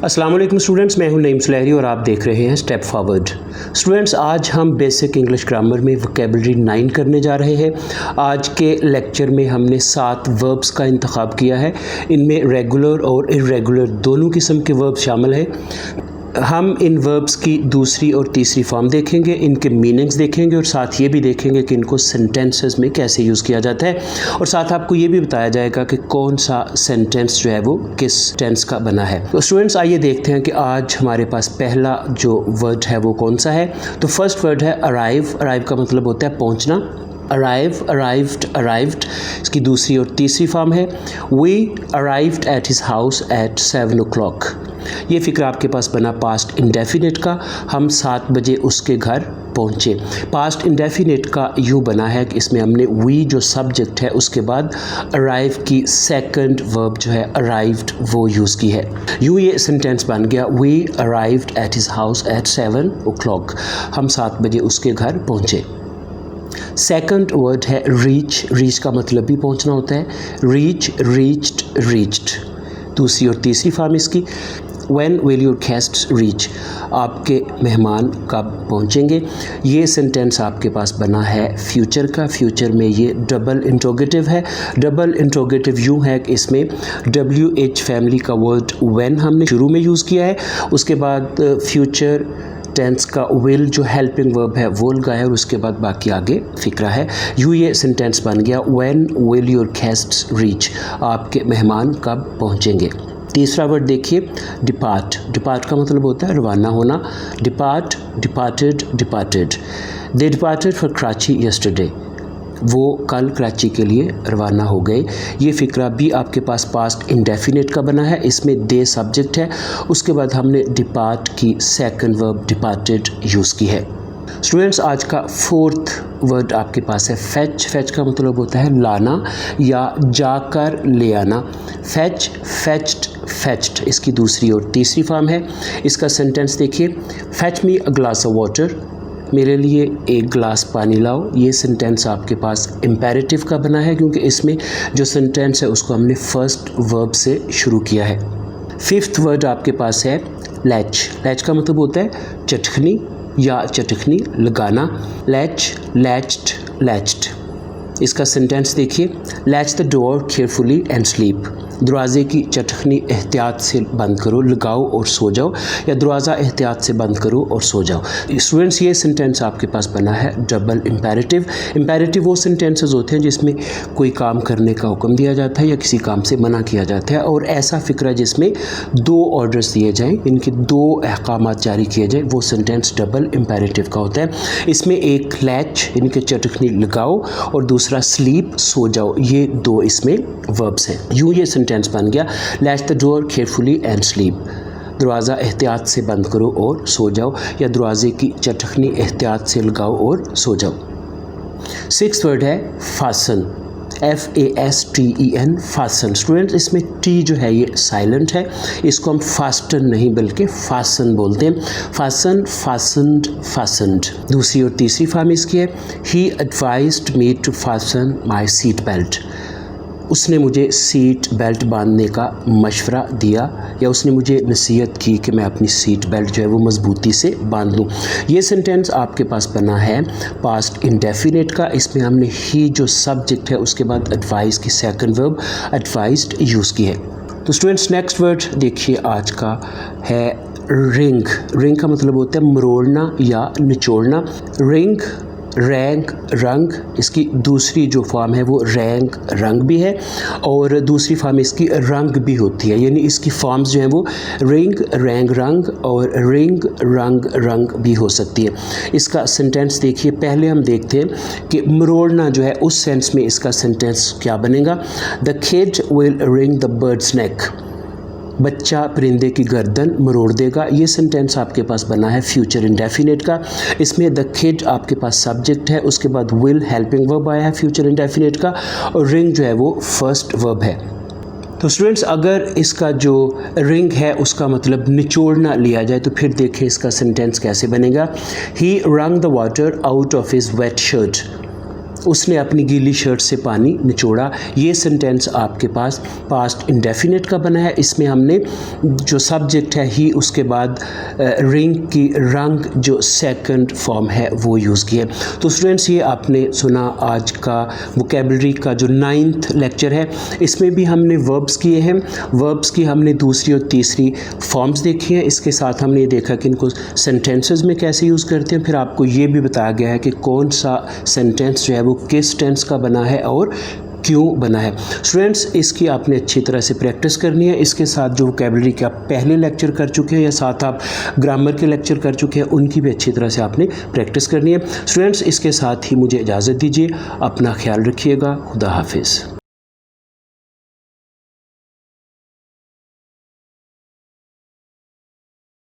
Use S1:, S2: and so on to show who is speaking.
S1: अस्सलाम वालेकुम स्टूडेंट्स, मैं हूं नईम सुलहरी और आप देख रहे हैं स्टेप फॉरवर्ड। स्टूडेंट्स, आज हम बेसिक इंग्लिश ग्रामर में वोकैबुलरी 9 करने जा रहे हैं। आज के लेक्चर में हमने 7 वर्ब्स का इंतखाब किया है। इनमें रेगुलर और इर्रेगुलर दोनों किस्म के वर्ब शामिल हैं। हम इन वर्ब्स की दूसरी और तीसरी फॉर्म देखेंगे, इनके मीनिंग्स देखेंगे और साथ ये भी देखेंगे कि इनको सेंटेंसेस में कैसे यूज़ किया जाता है। और साथ आपको ये भी बताया जाएगा कि कौन सा सेंटेंस जो है वो किस टेंस का बना है। तो स्टूडेंट्स, आइए देखते हैं कि आज हमारे पास पहला जो वर्ड है वो कौन सा है। तो फर्स्ट वर्ड है अराइव। अराइव का मतलब होता है पहुँचना। Arrive, arrived, arrived. इसकी दूसरी और तीसरी फॉर्म है we arrived at his house at 7 o'clock। ये फिक्र आपके पास बना पास्ट इंडेफिनिट का, हम 7 बजे उसके घर पहुँचे। पास्ट इंडेफिनिट का यूँ बना है कि इसमें हमने वी जो सब्जेक्ट है उसके बाद अराइव की सेकंड वर्ब जो है अराइव्ड वो यूज़ की है। यूँ ये सेंटेंस बन गया we arrived at his house at 7 o'clock। हम 7 बजे उसके घर पहुँचे। सेकंड वर्ड है रीच। रीच का मतलब भी पहुंचना होता है। Reach, reached, reached. दूसरी और तीसरी फॉर्म इसकी when will your guests reach. आपके मेहमान कब पहुंचेंगे। ये सेंटेंस आपके पास बना है फ्यूचर का। फ्यूचर में ये डबल इंट्रोगेटिव है। डबल इंट्रोगेटिव यूँ है कि इसमें WH फैमिली का वर्ड व्हेन हमने शुरू में यूज़ किया है, उसके बाद फ्यूचर टेंस का विल जो हेल्पिंग वर्ब है वो लगाया और उसके बाद बाकी आगे फिक्रा है। यूँ ये सेंटेंस बन गया when will your guests reach. आपके मेहमान कब पहुँचेंगे। तीसरा वर्ड देखिए डिपार्ट। डिपार्ट का मतलब होता है रवाना होना। Depart, departed, departed. They departed for Karachi yesterday. वो कल कराची के लिए रवाना हो गए। ये फिक्रा भी आपके पास पास्ट इंडेफिनिट का बना है। इसमें दे सब्जेक्ट है, उसके बाद हमने डिपार्ट की सेकंड वर्ब डिपार्टेड यूज़ की है। स्टूडेंट्स, आज का फोर्थ वर्ड आपके पास है फेच। फेच का मतलब होता है लाना या जाकर ले आना। Fetch, fetched, fetched. इसकी दूसरी और तीसरी फॉर्म है। इसका सेंटेंस देखिए fetch me a glass of water. मेरे लिए एक गिलास पानी लाओ। ये सेंटेंस आपके पास इम्पेरेटिव का बना है क्योंकि इसमें जो सेंटेंस है उसको हमने फर्स्ट वर्ब से शुरू किया है। फिफ्थ वर्ड आपके पास है लैच। लैच का मतलब होता है चटखनी या चटखनी लगाना। Latch, latched, latched. इसका सेंटेंस देखिए latch the door carefully and sleep. दरवाज़े की चटखनी एहतियात से बंद करो, लगाओ और सो जाओ, या दरवाज़ा एहतियात से बंद करो और सो जाओ। स्टूडेंट्स, ये सेंटेंस आपके पास बना है डबल इम्पेरेटिव। इम्पेरेटिव वो सेंटेंसेस होते हैं जिसमें कोई काम करने का हुक्म दिया जाता है या किसी काम से मना किया जाता है, और ऐसा फिक्रा जिसमें 2 ऑर्डर्स दिए जाएँ, इनके 2 अहकामात जारी किए जाएँ, वो सेंटेंस डबल इम्पेरेटिव का होता है। इसमें एक लैच इनके चटखनी लगाओ और दूसरा स्लीप सो जाओ। ये 2 इसमें वर्ब्स हैं। यूँ ये सेंटेंस बन गया latch the door carefully and sleep. दरवाज़ा एहतियात से बंद करो और सो जाओ, या दरवाजे की चटखनी एहतियात से लगाओ और सो जाओ। सिक्स्थ वर्ड है फासन। FASTEN, fasten. स्टूडेंट्स, इसमें टी जो है ये साइलेंट है, इसको हम फास्टन नहीं बल्कि फासन बोलते हैं। Fasten, fastened, fastened. दूसरी और तीसरी फॉर्म इसकी है ही advised me to fasten my seat belt. उसने मुझे सीट बेल्ट बांधने का मशवरा दिया, या उसने मुझे नसीहत की कि मैं अपनी सीट बेल्ट जो है वो मजबूती से बांध लूँ। ये सेंटेंस आपके पास बना है पास्ट इंडेफिनिट का। इसमें हमने ही जो सब्जेक्ट है उसके बाद एडवाइस की सेकंड वर्ब एडवाइज्ड यूज़ की है। तो स्टूडेंट्स, नेक्स्ट वर्ड देखिए आज का है रिंग। रिंग का मतलब होता है मरोड़ना या निचोड़ना। रिंग, रैंक, रंग। इसकी दूसरी जो फॉर्म है वो रैंक, रंग भी है, और दूसरी फॉर्म इसकी रंग भी होती है। यानी इसकी फॉर्म्स जो हैं वो रिंग, रैंक, रंग और रिंग, रंग, रंग भी हो सकती है। इसका सेंटेंस देखिए, पहले हम देखते हैं कि मरोड़ना जो है उस सेंस में इसका सेंटेंस क्या बनेगा। The kid will wring the bird's neck. बच्चा परिंदे की गर्दन मरोड़ देगा। ये सेंटेंस आपके पास बना है फ्यूचर इंडेफिनिट का। इसमें द किड आपके पास सब्जेक्ट है, उसके बाद विल हेल्पिंग वर्ब आया है फ्यूचर इंडेफिनिट का, और रिंग जो है वो फर्स्ट वर्ब है। तो स्टूडेंट्स, अगर इसका जो रिंग है उसका मतलब निचोड़ना लिया जाए तो फिर देखें इसका सेंटेंस कैसे बनेगा। ही रंग the water out of his weight shirt. उसने अपनी गीली शर्ट से पानी निचोड़ा। ये सेंटेंस आपके पास पास्ट इंडेफिनिट का बना है। इसमें हमने जो सब्जेक्ट है ही, उसके बाद रिंग की रंग जो सेकंड फॉर्म है वो यूज़ किया। तो स्टूडेंट्स, ये आपने सुना आज का वोकेबलरी का जो 9th लेक्चर है। इसमें भी हमने वर्ब्स किए हैं। वर्ब्स की हमने दूसरी और तीसरी फॉर्म्स देखी हैं। इसके साथ हमने ये देखा कि इनको सेंटेंसेस में कैसे यूज़ करते हैं। फिर आपको ये भी बताया गया है कि कौन सा सेंटेंस जो है वो किस टेंस का बना है और क्यों बना है। स्टूडेंट्स, इसकी आपने अच्छी तरह से प्रैक्टिस करनी है। इसके साथ जो वोकेबलरी के आप पहले लेक्चर कर चुके हैं या साथ आप ग्रामर के लेक्चर कर चुके हैं, उनकी भी अच्छी तरह से आपने प्रैक्टिस करनी है। स्टूडेंट्स, इसके साथ ही मुझे इजाज़त दीजिए। अपना ख्याल रखिएगा। खुदा हाफिज़।